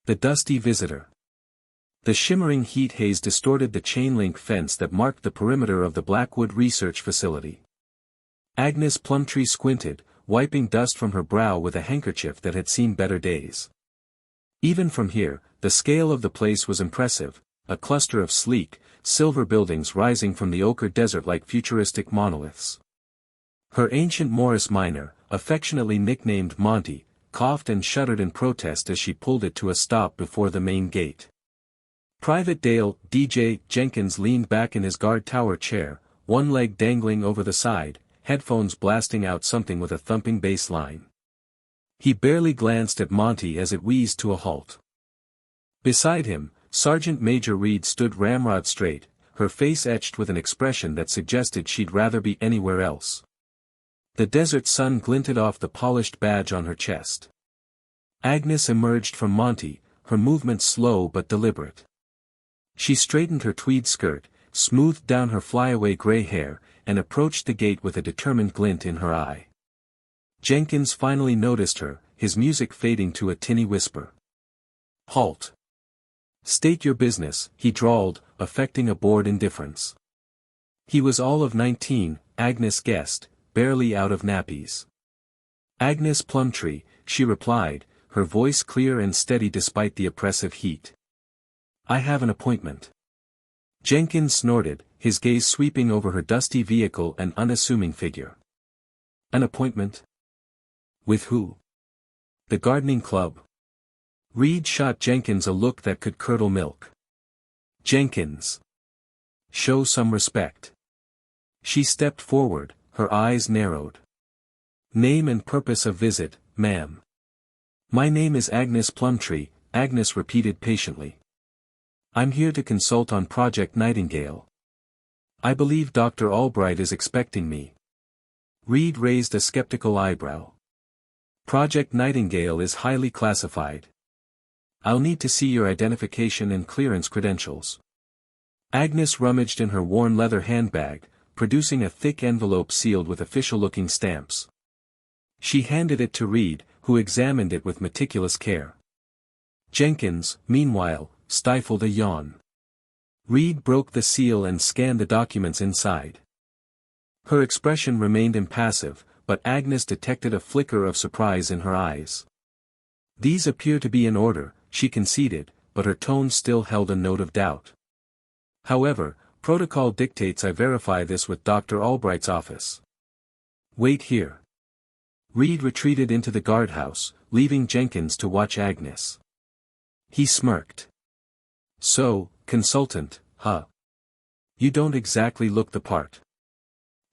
The dusty visitor. The shimmering heat haze distorted the chain-link fence that marked the perimeter of the Blackwood Research Facility. Agnes Plumtree squinted, wiping dust from her brow with a handkerchief that had seen better days. Even from here, the scale of the place was impressive, a cluster of sleek, silver buildings rising from the ochre desert like futuristic monoliths. Her ancient Morris Minor, affectionately nicknamed Monty, coughed and shuddered in protest as she pulled it to a stop before the main gate. Private Dale, DJ, Jenkins leaned back in his guard tower chair, one leg dangling over the side, headphones blasting out something with a thumping bass line. He barely glanced at Monty as it wheezed to a halt. Beside him, Sergeant Major Reed stood ramrod straight, her face etched with an expression that suggested she'd rather be anywhere else. The desert sun glinted off the polished badge on her chest. Agnes emerged from Monty, her movements slow but deliberate. She straightened her tweed skirt, smoothed down her flyaway gray hair, and approached the gate with a determined glint in her eye. Jenkins finally noticed her, his music fading to a tinny whisper. "Halt. State your business," he drawled, affecting a bored indifference. He was all of 19, Agnes guessed, barely out of nappies. "Agnes Plumtree," she replied, her voice clear and steady despite the oppressive heat. "I have an appointment." Jenkins snorted, his gaze sweeping over her dusty vehicle and unassuming figure. "An appointment? With who?" "The gardening club." Reed shot Jenkins a look that could curdle milk. "Jenkins. Show some respect." She stepped forward, her eyes narrowed. "Name and purpose of visit, ma'am." "My name is Agnes Plumtree," Agnes repeated patiently. "I'm here to consult on Project Nightingale. I believe Dr. Albright is expecting me." Reed raised a skeptical eyebrow. "Project Nightingale is highly classified. I'll need to see your identification and clearance credentials." Agnes rummaged in her worn leather handbag, producing a thick envelope sealed with official-looking stamps. She handed it to Reed, who examined it with meticulous care. Jenkins, meanwhile, stifled a yawn. Reed broke the seal and scanned the documents inside. Her expression remained impassive, but Agnes detected a flicker of surprise in her eyes. "These appear to be in order," she conceded, but her tone still held a note of doubt. "However, protocol dictates I verify this with Dr. Albright's office. Wait here." Reed retreated into the guardhouse, leaving Jenkins to watch Agnes. He smirked. "So, consultant, huh? You don't exactly look the part."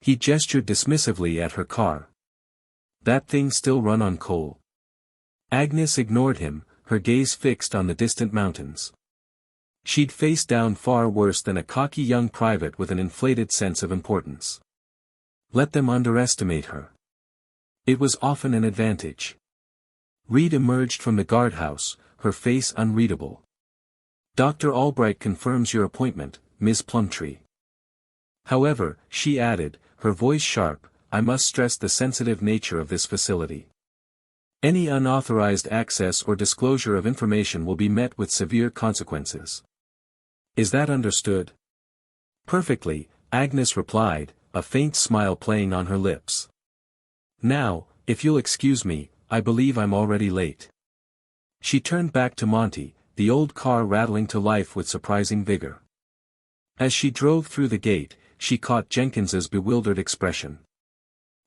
He gestured dismissively at her car. "That thing still run on coal?" Agnes ignored him, her gaze fixed on the distant mountains. She'd faced down far worse than a cocky young private with an inflated sense of importance. Let them underestimate her. It was often an advantage. Reed emerged from the guardhouse, her face unreadable. "Dr. Albright confirms your appointment, Ms. Plumtree. However," she added, her voice sharp, "I must stress the sensitive nature of this facility. Any unauthorized access or disclosure of information will be met with severe consequences. Is that understood?" "Perfectly," Agnes replied, a faint smile playing on her lips. "Now, if you'll excuse me, I believe I'm already late." She turned back to Monty, the old car rattling to life with surprising vigor. As she drove through the gate, she caught Jenkins's bewildered expression.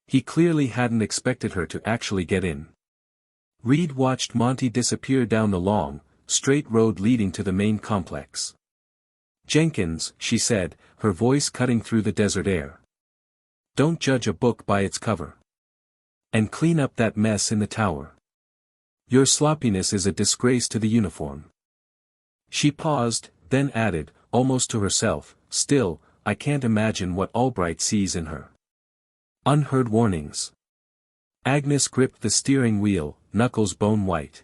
He clearly hadn't expected her to actually get in. Reed watched Monty disappear down the long, straight road leading to the main complex. "Jenkins," she said, her voice cutting through the desert air. "Don't judge a book by its cover. And clean up that mess in the tower. Your sloppiness is a disgrace to the uniform." She paused, then added, almost to herself, "Still, I can't imagine what Albright sees in her." Unheard warnings. Agnes gripped the steering wheel, knuckles bone white.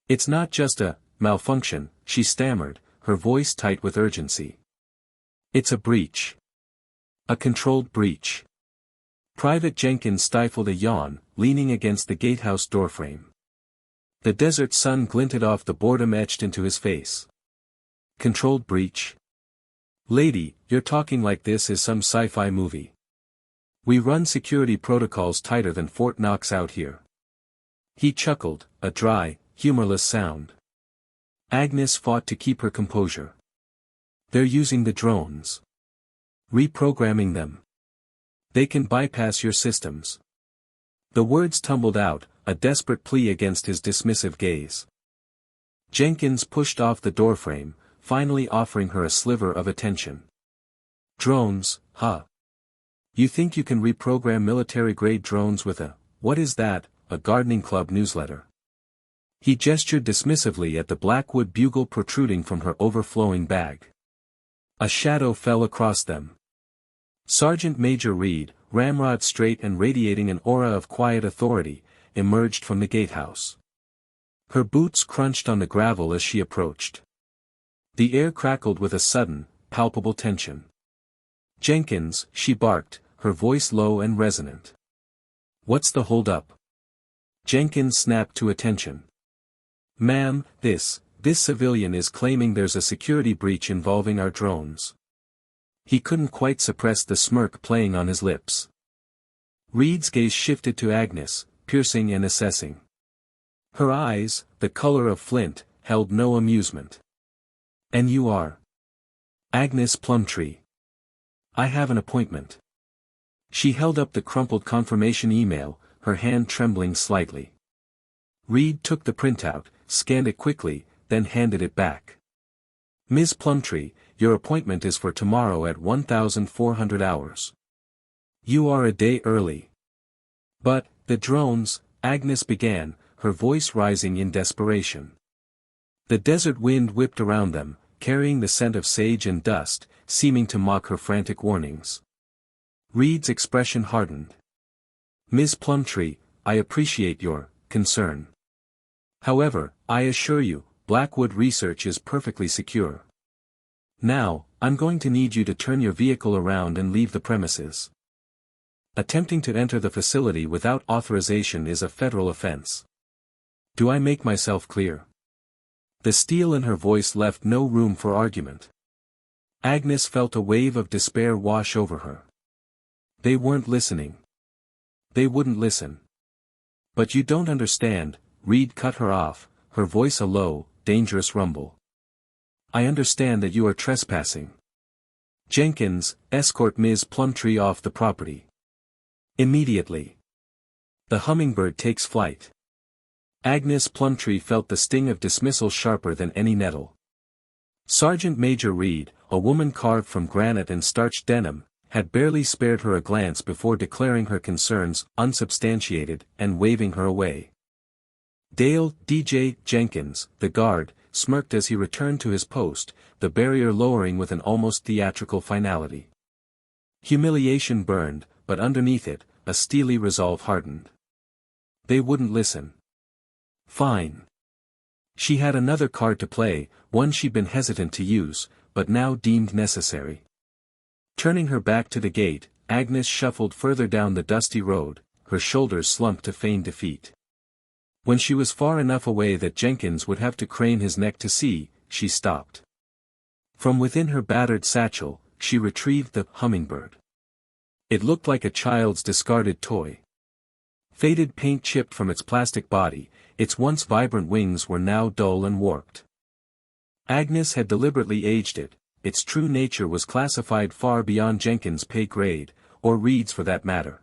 "It's not just a malfunction," she stammered, her voice tight with urgency. "It's a breach. A controlled breach." Private Jenkins stifled a yawn, leaning against the gatehouse doorframe. The desert sun glinted off the boredom etched into his face. Controlled breach? Lady, you're talking like this is some sci-fi movie. We run security protocols tighter than Fort Knox out here. He chuckled, a dry, humorless sound. Agnes fought to keep her composure. They're using the drones. Reprogramming them. They can bypass your systems. The words tumbled out, a desperate plea against his dismissive gaze. Jenkins pushed off the doorframe, finally offering her a sliver of attention. Drones, huh? You think you can reprogram military-grade drones with what is that, a gardening club newsletter? He gestured dismissively at the Blackwood bugle protruding from her overflowing bag. A shadow fell across them. Sergeant Major Reed, ramrod straight and radiating an aura of quiet authority, emerged from the gatehouse. Her boots crunched on the gravel as she approached. The air crackled with a sudden, palpable tension. Jenkins, she barked, her voice low and resonant. What's the hold-up? Jenkins snapped to attention. Ma'am, this civilian is claiming there's a security breach involving our drones. He couldn't quite suppress the smirk playing on his lips. Reed's gaze shifted to Agnes, piercing and assessing. Her eyes, the color of flint, held no amusement. And you are? Agnes Plumtree. I have an appointment. She held up the crumpled confirmation email, her hand trembling slightly. Reed took the printout, scanned it quickly, then handed it back. Ms. Plumtree, your appointment is for tomorrow at 1400 hours. You are a day early. But, the drones, Agnes began, her voice rising in desperation. The desert wind whipped around them, carrying the scent of sage and dust, seeming to mock her frantic warnings. Reed's expression hardened. Ms. Plumtree, I appreciate your concern. However, I assure you, Blackwood research is perfectly secure. Now, I'm going to need you to turn your vehicle around and leave the premises. Attempting to enter the facility without authorization is a federal offense. Do I make myself clear? The steel in her voice left no room for argument. Agnes felt a wave of despair wash over her. They weren't listening. They wouldn't listen. But you don't understand, Reed cut her off, her voice a low, dangerous rumble. I understand that you are trespassing. Jenkins, escort Ms. Plumtree off the property. Immediately. The hummingbird takes flight. Agnes Plumtree felt the sting of dismissal sharper than any nettle. Sergeant Major Reed, a woman carved from granite and starched denim, had barely spared her a glance before declaring her concerns unsubstantiated and waving her away. Dale, D.J. Jenkins, the guard, smirked as he returned to his post, the barrier lowering with an almost theatrical finality. Humiliation burned, but underneath it, a steely resolve hardened. They wouldn't listen. Fine. She had another card to play, one she'd been hesitant to use, but now deemed necessary. Turning her back to the gate, Agnes shuffled further down the dusty road, her shoulders slumped to feign defeat. When she was far enough away that Jenkins would have to crane his neck to see, she stopped. From within her battered satchel, she retrieved the hummingbird. It looked like a child's discarded toy. Faded paint chipped from its plastic body, its once vibrant wings were now dull and warped. Agnes had deliberately aged it, its true nature was classified far beyond Jenkins' pay grade, or Reed's for that matter.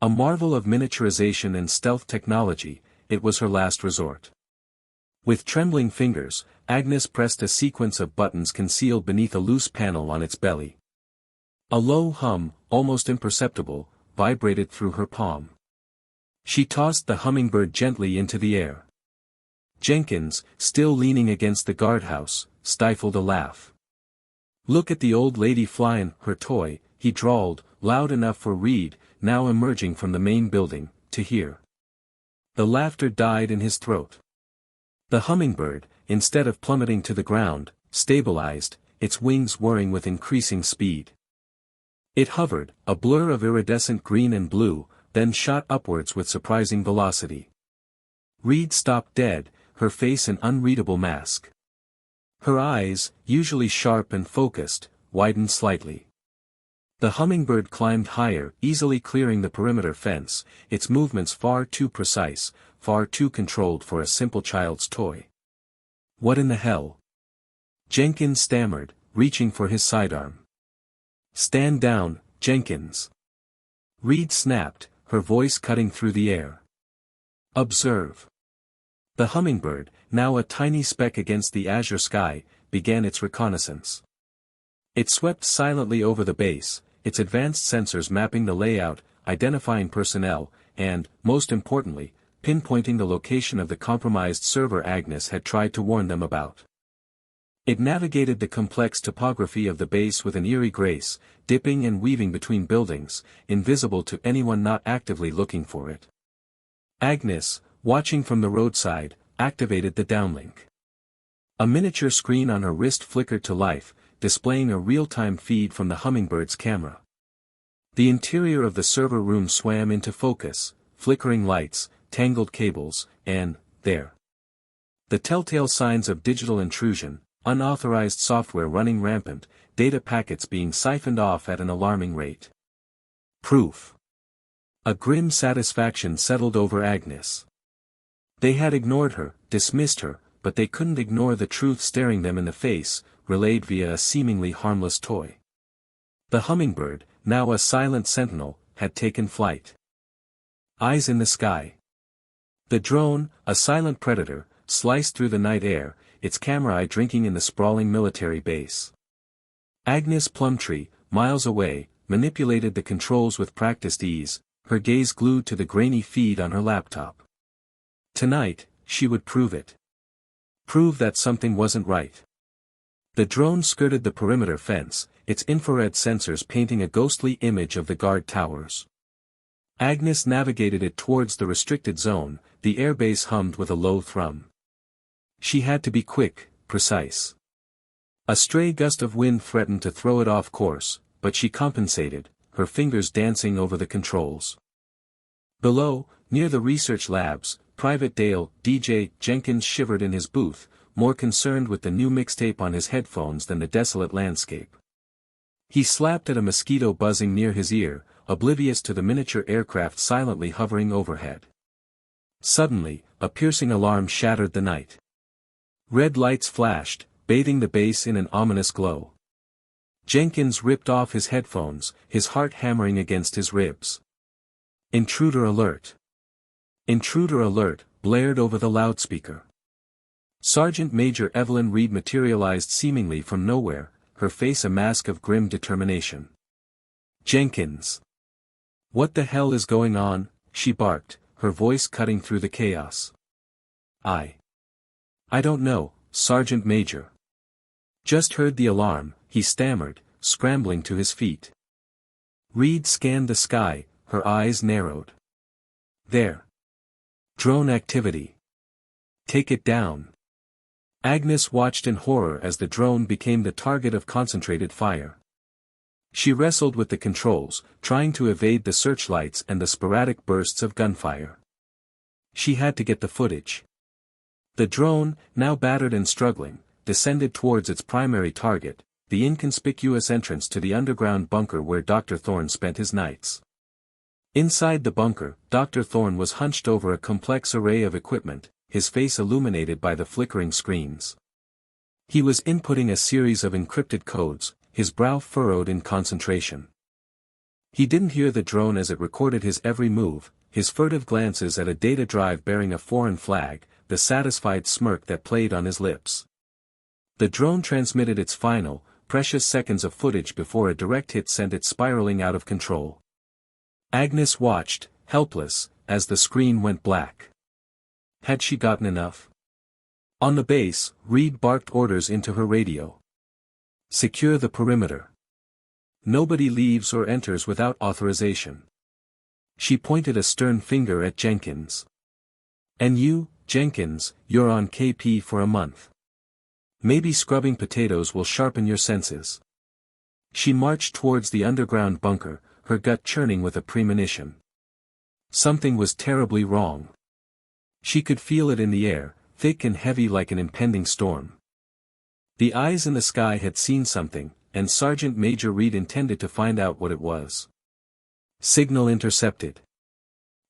A marvel of miniaturization and stealth technology, it was her last resort. With trembling fingers, Agnes pressed a sequence of buttons concealed beneath a loose panel on its belly. A low hum, almost imperceptible, vibrated through her palm. She tossed the hummingbird gently into the air. Jenkins, still leaning against the guardhouse, stifled a laugh. Look at the old lady flyin' her toy, he drawled, loud enough for Reed, now emerging from the main building, to hear. The laughter died in his throat. The hummingbird, instead of plummeting to the ground, stabilized, its wings whirring with increasing speed. It hovered, a blur of iridescent green and blue, then shot upwards with surprising velocity. Reed stopped dead, her face an unreadable mask. Her eyes, usually sharp and focused, widened slightly. The hummingbird climbed higher, easily clearing the perimeter fence, its movements far too precise, far too controlled for a simple child's toy. "What in the hell?" Jenkins stammered, reaching for his sidearm. "Stand down, Jenkins." Reed snapped, her voice cutting through the air. "Observe." The hummingbird, now a tiny speck against the azure sky, began its reconnaissance. It swept silently over the base, its advanced sensors mapping the layout, identifying personnel, and, most importantly, pinpointing the location of the compromised server Agnes had tried to warn them about. It navigated the complex topography of the base with an eerie grace, dipping and weaving between buildings, invisible to anyone not actively looking for it. Agnes, watching from the roadside, activated the downlink. A miniature screen on her wrist flickered to life, displaying a real-time feed from the hummingbird's camera. The interior of the server room swam into focus, flickering lights, tangled cables, and, there. The telltale signs of digital intrusion, unauthorized software running rampant, data packets being siphoned off at an alarming rate. Proof. A grim satisfaction settled over Agnes. They had ignored her, dismissed her, but they couldn't ignore the truth staring them in the face, relayed via a seemingly harmless toy. The hummingbird, now a silent sentinel, had taken flight. Eyes in the sky. The drone, a silent predator, sliced through the night air, its camera eye drinking in the sprawling military base. Agnes Plumtree, miles away, manipulated the controls with practiced ease, her gaze glued to the grainy feed on her laptop. Tonight, she would prove it. Prove that something wasn't right. The drone skirted the perimeter fence, its infrared sensors painting a ghostly image of the guard towers. Agnes navigated it towards the restricted zone, the airbase hummed with a low thrum. She had to be quick, precise. A stray gust of wind threatened to throw it off course, but she compensated, her fingers dancing over the controls. Below, near the research labs, Private Dale, DJ Jenkins shivered in his booth, more concerned with the new mixtape on his headphones than the desolate landscape. He slapped at a mosquito buzzing near his ear, oblivious to the miniature aircraft silently hovering overhead. Suddenly, a piercing alarm shattered the night. Red lights flashed, bathing the base in an ominous glow. Jenkins ripped off his headphones, his heart hammering against his ribs. "Intruder alert! Intruder alert!" blared over the loudspeaker. Sergeant Major Evelyn Reed materialized seemingly from nowhere, her face a mask of grim determination. "Jenkins! What the hell is going on?" she barked, her voice cutting through the chaos. I don't know, Sergeant Major. Just heard the alarm," he stammered, scrambling to his feet. Reed scanned the sky, her eyes narrowed. "There. Drone activity. Take it down." Agnes watched in horror as the drone became the target of concentrated fire. She wrestled with the controls, trying to evade the searchlights and the sporadic bursts of gunfire. She had to get the footage. The drone, now battered and struggling, descended towards its primary target, the inconspicuous entrance to the underground bunker where Dr. Thorne spent his nights. Inside the bunker, Dr. Thorne was hunched over a complex array of equipment, his face illuminated by the flickering screens. He was inputting a series of encrypted codes, his brow furrowed in concentration. He didn't hear the drone as it recorded his every move, his furtive glances at a data drive bearing a foreign flag, the satisfied smirk that played on his lips. The drone transmitted its final, precious seconds of footage before a direct hit sent it spiraling out of control. Agnes watched, helpless, as the screen went black. Had she gotten enough? On the base, Reed barked orders into her radio. "Secure the perimeter. Nobody leaves or enters without authorization." She pointed a stern finger at Jenkins. "And you, Jenkins, you're on KP for a month. Maybe scrubbing potatoes will sharpen your senses." She marched towards the underground bunker, her gut churning with a premonition. Something was terribly wrong. She could feel it in the air, thick and heavy like an impending storm. The eyes in the sky had seen something, and Sergeant Major Reed intended to find out what it was. Signal intercepted.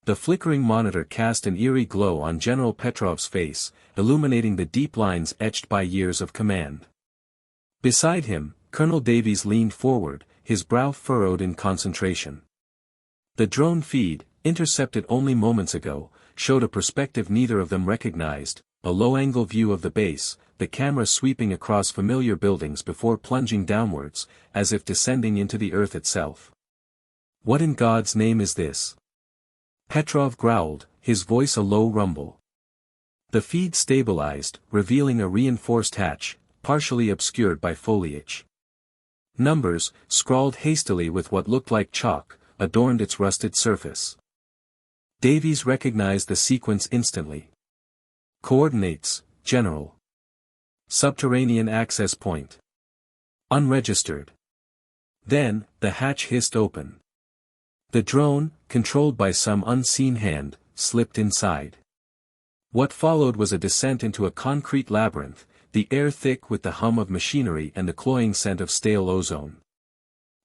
The flickering monitor cast an eerie glow on General Petrov's face, illuminating the deep lines etched by years of command. Beside him, Colonel Davies leaned forward, his brow furrowed in concentration. The drone feed, intercepted only moments ago, showed a perspective neither of them recognized, a low-angle view of the base, the camera sweeping across familiar buildings before plunging downwards, as if descending into the earth itself. "What in God's name is this?" Petrov growled, his voice a low rumble. The feed stabilized, revealing a reinforced hatch, partially obscured by foliage. Numbers, scrawled hastily with what looked like chalk, adorned its rusted surface. Davies recognized the sequence instantly. Coordinates, General. Subterranean access point. Unregistered. Then, the hatch hissed open. The drone, controlled by some unseen hand, slipped inside. What followed was a descent into a concrete labyrinth, the air thick with the hum of machinery and the cloying scent of stale ozone.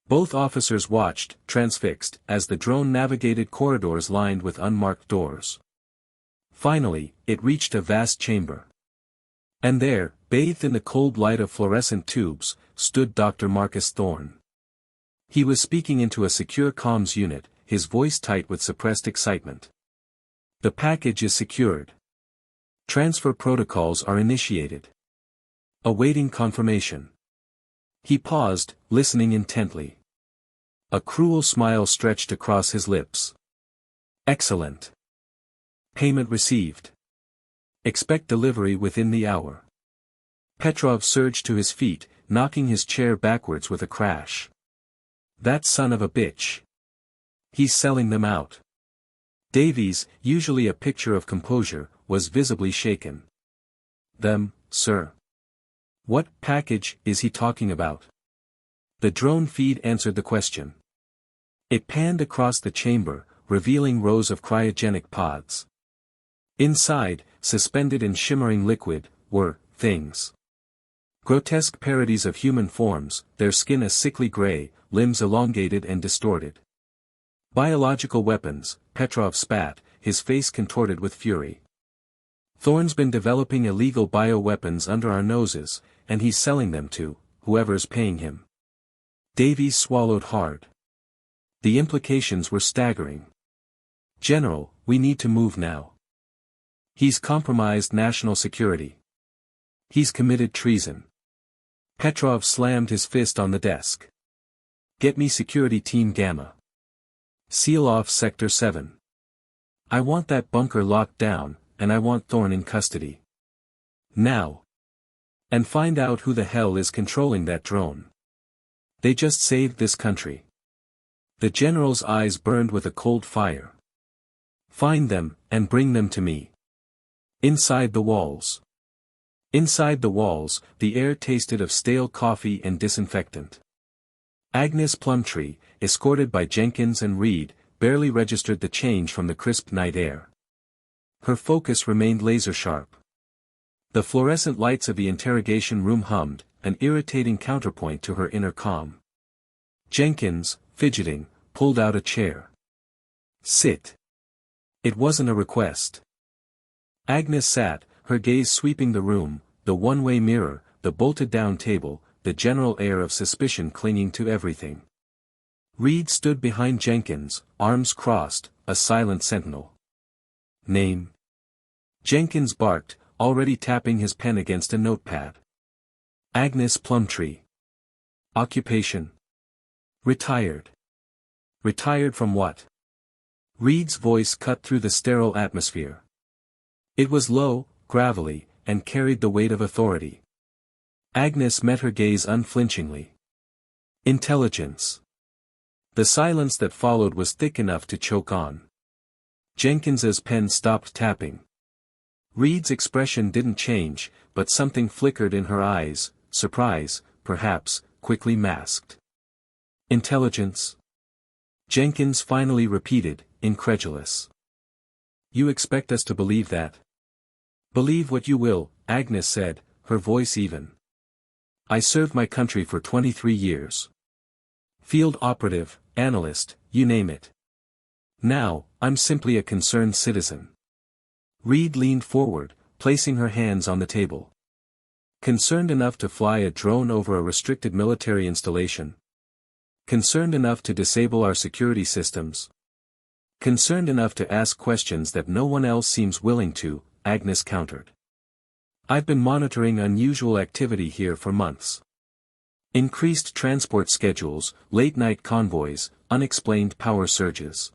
Both officers watched, transfixed, as the drone navigated corridors lined with unmarked doors. Finally, it reached a vast chamber. And there, bathed in the cold light of fluorescent tubes, stood Dr. Marcus Thorne. He was speaking into a secure comms unit, his voice tight with suppressed excitement. "The package is secured. Transfer protocols are initiated. Awaiting confirmation." He paused, listening intently. A cruel smile stretched across his lips. "Excellent. Payment received. Expect delivery within the hour." Petrov surged to his feet, knocking his chair backwards with a crash. "That son of a bitch. He's selling them out." Davies, usually a picture of composure, was visibly shaken. "Them, sir? What package is he talking about?" The drone feed answered the question. It panned across the chamber, revealing rows of cryogenic pods. Inside, suspended in shimmering liquid, were things. Grotesque parodies of human forms, their skin a sickly gray, limbs elongated and distorted. "Biological weapons," Petrov spat, his face contorted with fury. "Thorne's been developing illegal bioweapons under our noses, and he's selling them to whoever's paying him." Davies swallowed hard. The implications were staggering. "General, we need to move now. He's compromised national security. He's committed treason." Petrov slammed his fist on the desk. "Get me Security Team Gamma. Seal off Sector 7. I want that bunker locked down, and I want Thorne in custody. Now. And find out who the hell is controlling that drone. They just saved this country." The general's eyes burned with a cold fire. "Find them, and bring them to me. Inside the walls." Inside the walls, the air tasted of stale coffee and disinfectant. Agnes Plumtree, escorted by Jenkins and Reed, barely registered the change from the crisp night air. Her focus remained laser-sharp. The fluorescent lights of the interrogation room hummed, an irritating counterpoint to her inner calm. Jenkins, fidgeting, pulled out a chair. "Sit." It wasn't a request. Agnes sat, her gaze sweeping the room, the one-way mirror, the bolted-down table, the general air of suspicion clinging to everything. Reed stood behind Jenkins, arms crossed, a silent sentinel. "Name?" Jenkins barked, already tapping his pen against a notepad. "Agnes Plumtree." "Occupation?" "Retired." "Retired from what?" Reed's voice cut through the sterile atmosphere. It was low, gravelly, and carried the weight of authority. Agnes met her gaze unflinchingly. "Intelligence." The silence that followed was thick enough to choke on. Jenkins's pen stopped tapping. Reed's expression didn't change, but something flickered in her eyes, surprise, perhaps, quickly masked. "Intelligence?" Jenkins finally repeated, incredulous. You expect us to believe that? Believe what you will, Agnes said, her voice even. I served my country for 23 years. Field operative, analyst, you name it. Now, I'm simply a concerned citizen. Reed leaned forward, placing her hands on the table. Concerned enough to fly a drone over a restricted military installation. Concerned enough to disable our security systems. Concerned enough to ask questions that no one else seems willing to, Agnes countered. I've been monitoring unusual activity here for months. Increased transport schedules, late-night convoys, unexplained power surges.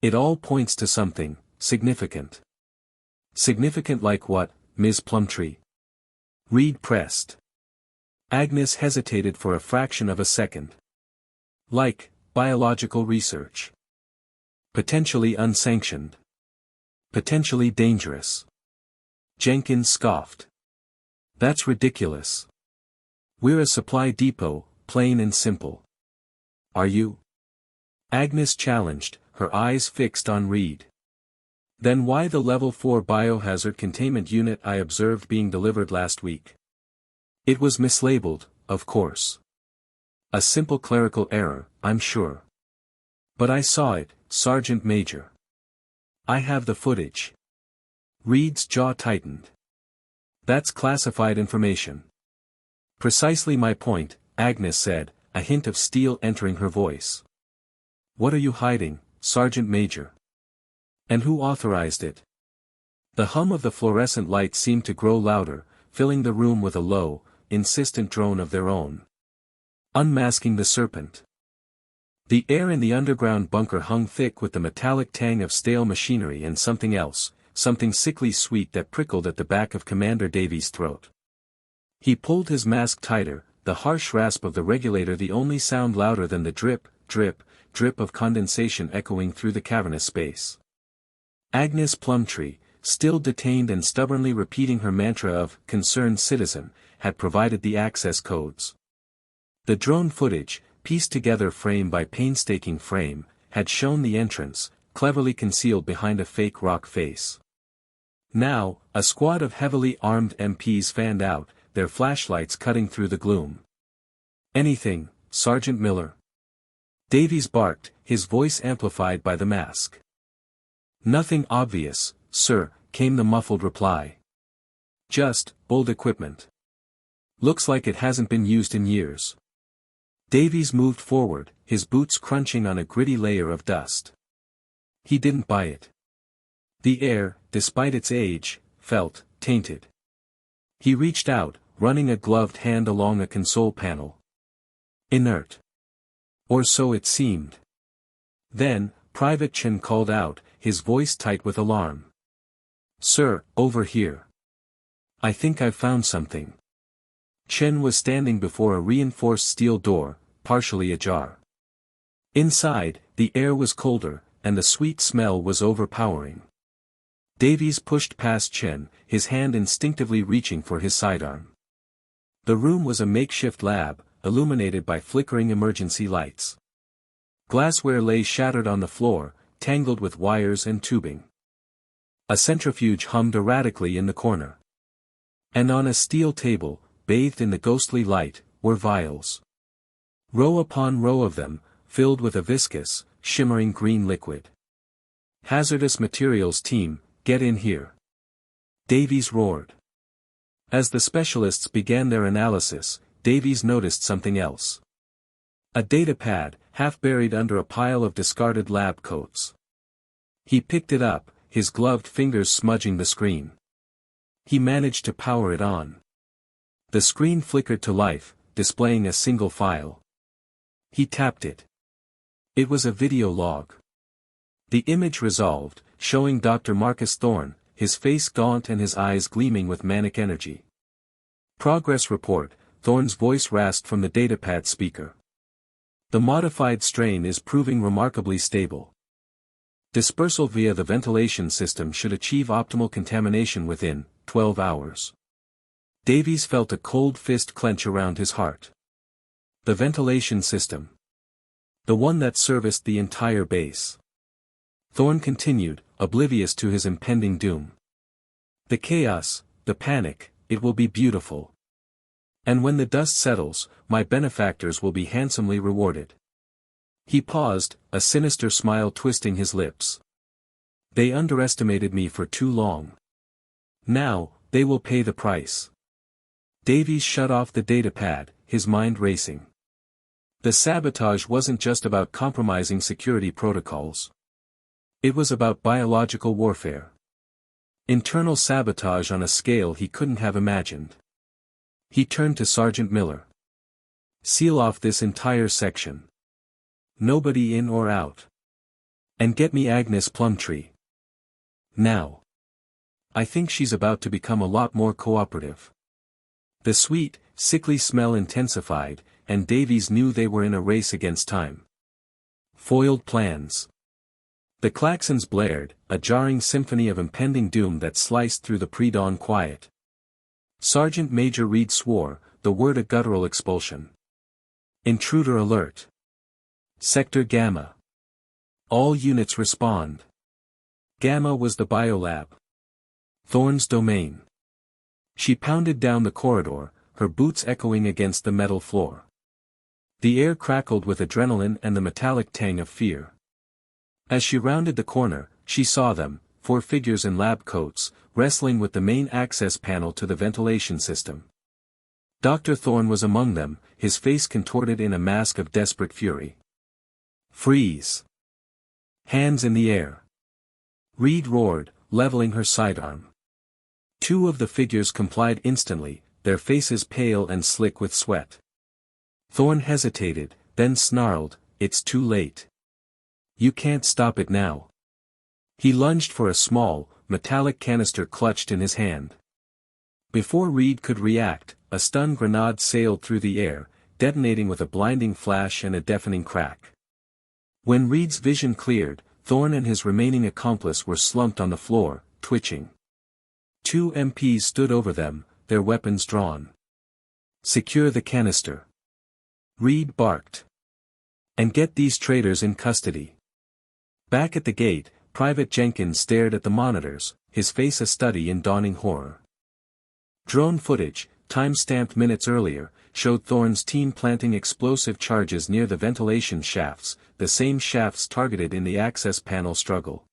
It all points to something significant. Significant like what, Ms. Plumtree? Reed pressed. Agnes hesitated for a fraction of a second. Like, biological research. Potentially unsanctioned. Potentially dangerous. Jenkins scoffed. That's ridiculous. We're a supply depot, plain and simple. Are you? Agnes challenged, her eyes fixed on Reed. Then why the Level 4 biohazard containment unit I observed being delivered last week? It was mislabeled, of course. A simple clerical error, I'm sure. But I saw it, Sergeant Major. I have the footage. Reed's jaw tightened. That's classified information. Precisely my point, Agnes said, a hint of steel entering her voice. What are you hiding, Sergeant Major? And who authorized it? The hum of the fluorescent light seemed to grow louder, filling the room with a low, insistent drone of their own. Unmasking the serpent. The air in the underground bunker hung thick with the metallic tang of stale machinery and something else, something sickly sweet that prickled at the back of Commander Davies' throat. He pulled his mask tighter, the harsh rasp of the regulator the only sound louder than the drip, drip, drip of condensation echoing through the cavernous space. Agnes Plumtree, still detained and stubbornly repeating her mantra of concerned citizen, had provided the access codes. The drone footage, pieced together frame by painstaking frame, had shown the entrance, cleverly concealed behind a fake rock face. Now, a squad of heavily armed MPs fanned out, their flashlights cutting through the gloom. Anything, Sergeant Miller? Davies barked, his voice amplified by the mask. Nothing obvious, sir, came the muffled reply. Just, old equipment. Looks like it hasn't been used in years. Davies moved forward, his boots crunching on a gritty layer of dust. He didn't buy it. The air, despite its age, felt tainted. He reached out, running a gloved hand along a console panel. Inert. Or so it seemed. Then, Private Chen called out, his voice tight with alarm. Sir, over here. I think I've found something. Chen was standing before a reinforced steel door, partially ajar. Inside, the air was colder, and the sweet smell was overpowering. Davies pushed past Chen, his hand instinctively reaching for his sidearm. The room was a makeshift lab, illuminated by flickering emergency lights. Glassware lay shattered on the floor, tangled with wires and tubing. A centrifuge hummed erratically in the corner. And on a steel table, bathed in the ghostly light, were vials. Row upon row of them, filled with a viscous, shimmering green liquid. Hazardous materials team, get in here. Davies roared. As the specialists began their analysis, Davies noticed something else. A data pad, half buried under a pile of discarded lab coats. He picked it up, his gloved fingers smudging the screen. He managed to power it on. The screen flickered to life, displaying a single file. He tapped it. It was a video log. The image resolved, showing Dr. Marcus Thorne, his face gaunt and his eyes gleaming with manic energy. Progress report, Thorne's voice rasped from the datapad speaker. The modified strain is proving remarkably stable. Dispersal via the ventilation system should achieve optimal contamination within 12 hours. Davies felt a cold fist clench around his heart. The ventilation system. The one that serviced the entire base. Thorne continued, oblivious to his impending doom. The chaos, the panic, it will be beautiful. And when the dust settles, my benefactors will be handsomely rewarded. He paused, a sinister smile twisting his lips. They underestimated me for too long. Now, they will pay the price. Davies shut off the datapad, his mind racing. The sabotage wasn't just about compromising security protocols. It was about biological warfare. Internal sabotage on a scale he couldn't have imagined. He turned to Sergeant Miller. Seal off this entire section. Nobody in or out. And get me Agnes Plumtree. Now. I think she's about to become a lot more cooperative. The sweet, sickly smell intensified, and Davies knew they were in a race against time. Foiled plans. The klaxons blared, a jarring symphony of impending doom that sliced through the pre-dawn quiet. Sergeant Major Reed swore, the word a guttural expulsion. Intruder alert. Sector Gamma. All units respond. Gamma was the biolab. Thorne's domain. She pounded down the corridor, her boots echoing against the metal floor. The air crackled with adrenaline and the metallic tang of fear. As she rounded the corner, she saw them, 4 figures in lab coats, wrestling with the main access panel to the ventilation system. Dr. Thorne was among them, his face contorted in a mask of desperate fury. Freeze! Hands in the air! Reed roared, leveling her sidearm. 2 of the figures complied instantly, their faces pale and slick with sweat. Thorne hesitated, then snarled, "It's too late. You can't stop it now." He lunged for a small, metallic canister clutched in his hand. Before Reed could react, a stun grenade sailed through the air, detonating with a blinding flash and a deafening crack. When Reed's vision cleared, Thorne and his remaining accomplice were slumped on the floor, twitching. 2 MPs stood over them, their weapons drawn. "Secure the canister," Reed barked. "And get these traitors in custody." Back at the gate, Private Jenkins stared at the monitors, his face a study in dawning horror. Drone footage, time-stamped minutes earlier, showed Thorne's team planting explosive charges near the ventilation shafts, the same shafts targeted in the access panel struggle.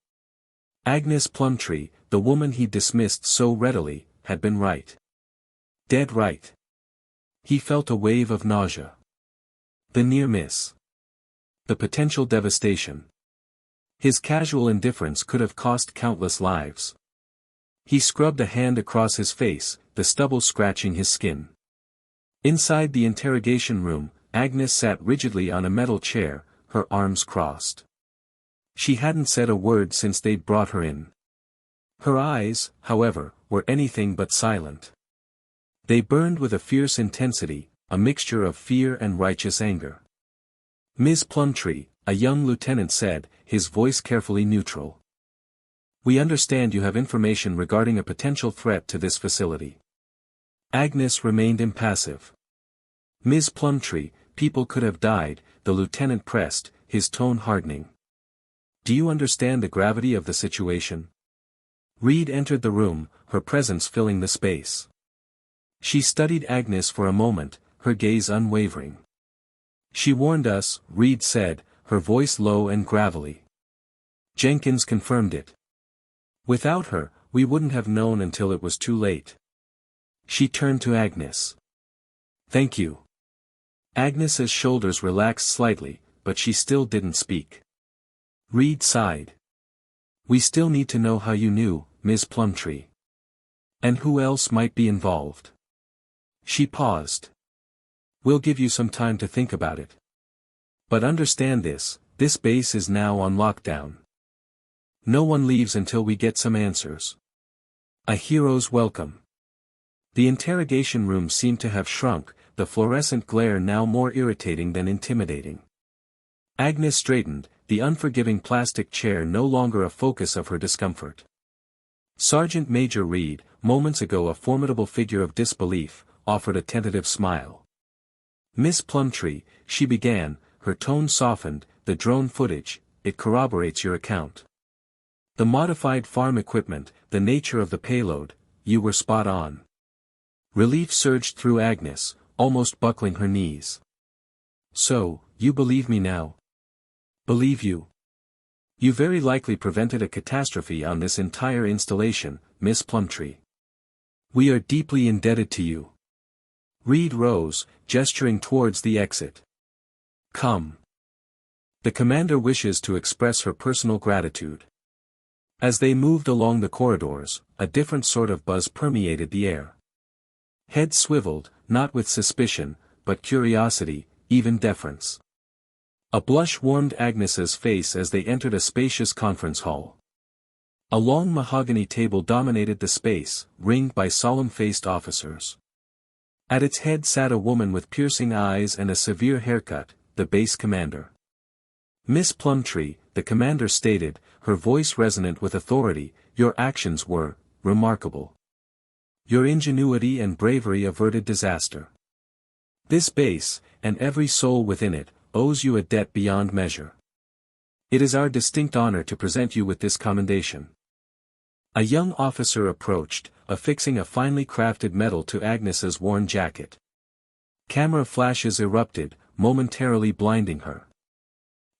Agnes Plumtree, the woman he dismissed so readily, had been right. Dead right. He felt a wave of nausea. The near miss. The potential devastation. His casual indifference could have cost countless lives. He scrubbed a hand across his face, the stubble scratching his skin. Inside the interrogation room, Agnes sat rigidly on a metal chair, her arms crossed. She hadn't said a word since they'd brought her in. Her eyes, however, were anything but silent. They burned with a fierce intensity, a mixture of fear and righteous anger. "Ms. Plumtree," a young lieutenant said, his voice carefully neutral. "We understand you have information regarding a potential threat to this facility." Agnes remained impassive. "Ms. Plumtree, people could have died," the lieutenant pressed, his tone hardening. "Do you understand the gravity of the situation?" Reed entered the room, her presence filling the space. She studied Agnes for a moment, her gaze unwavering. "She warned us," Reed said, her voice low and gravelly. Jenkins confirmed it. "Without her, we wouldn't have known until it was too late." She turned to Agnes. "Thank you." Agnes's shoulders relaxed slightly, but she still didn't speak. Reed sighed. "We still need to know how you knew, Ms. Plumtree. And who else might be involved." She paused. "We'll give you some time to think about it. But understand this base is now on lockdown. No one leaves until we get some answers. A hero's welcome." The interrogation room seemed to have shrunk, the fluorescent glare now more irritating than intimidating. Agnes straightened, the unforgiving plastic chair no longer a focus of her discomfort. Sergeant Major Reed, moments ago a formidable figure of disbelief, offered a tentative smile. "Miss Plumtree," she began, her tone softened, "the drone footage, it corroborates your account. The modified farm equipment, the nature of the payload, you were spot on. Relief surged through Agnes, almost buckling her knees. So, you believe me now? Believe you? You very likely prevented a catastrophe on this entire installation, Miss Plumtree. We are deeply indebted to you. Reed rose, gesturing towards the exit. Come. The commander wishes to express her personal gratitude. As they moved along the corridors, a different sort of buzz permeated the air. Heads swiveled, not with suspicion, but curiosity, even deference. A blush warmed Agnes's face as they entered a spacious conference hall. A long mahogany table dominated the space, ringed by solemn-faced officers. At its head sat a woman with piercing eyes and a severe haircut, the base commander. Miss Plumtree, the commander stated, her voice resonant with authority, your actions were remarkable. Your ingenuity and bravery averted disaster. This base, and every soul within it, owes you a debt beyond measure. It is our distinct honor to present you with this commendation. A young officer approached, affixing a finely crafted medal to Agnes's worn jacket. Camera flashes erupted, momentarily blinding her.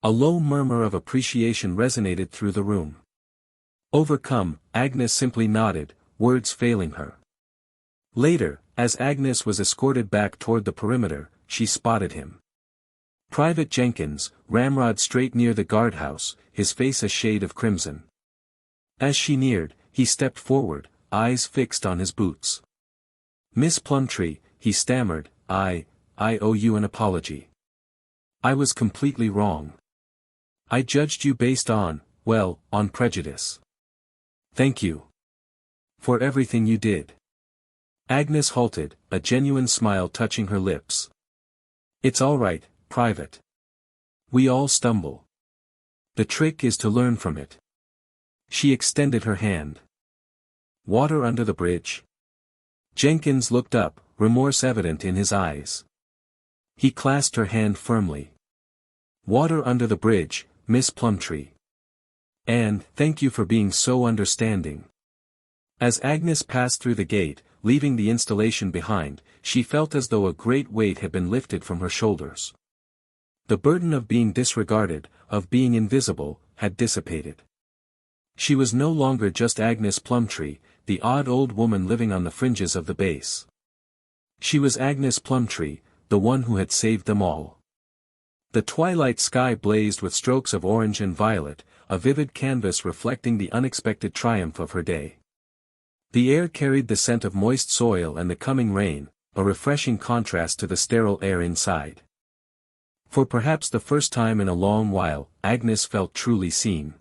A low murmur of appreciation resonated through the room. Overcome, Agnes simply nodded, words failing her. Later, as Agnes was escorted back toward the perimeter, she spotted him. Private Jenkins, ramrod straight near the guardhouse, his face a shade of crimson. As she neared, he stepped forward, eyes fixed on his boots. Miss Plumtree, he stammered, I owe you an apology. I was completely wrong. I judged you based on prejudice. Thank you. For everything you did. Agnes halted, a genuine smile touching her lips. It's all right, Private. We all stumble. The trick is to learn from it. She extended her hand. Water under the bridge? Jenkins looked up, remorse evident in his eyes. He clasped her hand firmly. Water under the bridge, Miss Plumtree. And thank you for being so understanding. As Agnes passed through the gate, leaving the installation behind, she felt as though a great weight had been lifted from her shoulders. The burden of being disregarded, of being invisible, had dissipated. She was no longer just Agnes Plumtree, the odd old woman living on the fringes of the base. She was Agnes Plumtree, the one who had saved them all. The twilight sky blazed with strokes of orange and violet, a vivid canvas reflecting the unexpected triumph of her day. The air carried the scent of moist soil and the coming rain, a refreshing contrast to the sterile air inside. For perhaps the first time in a long while, Agnes felt truly seen.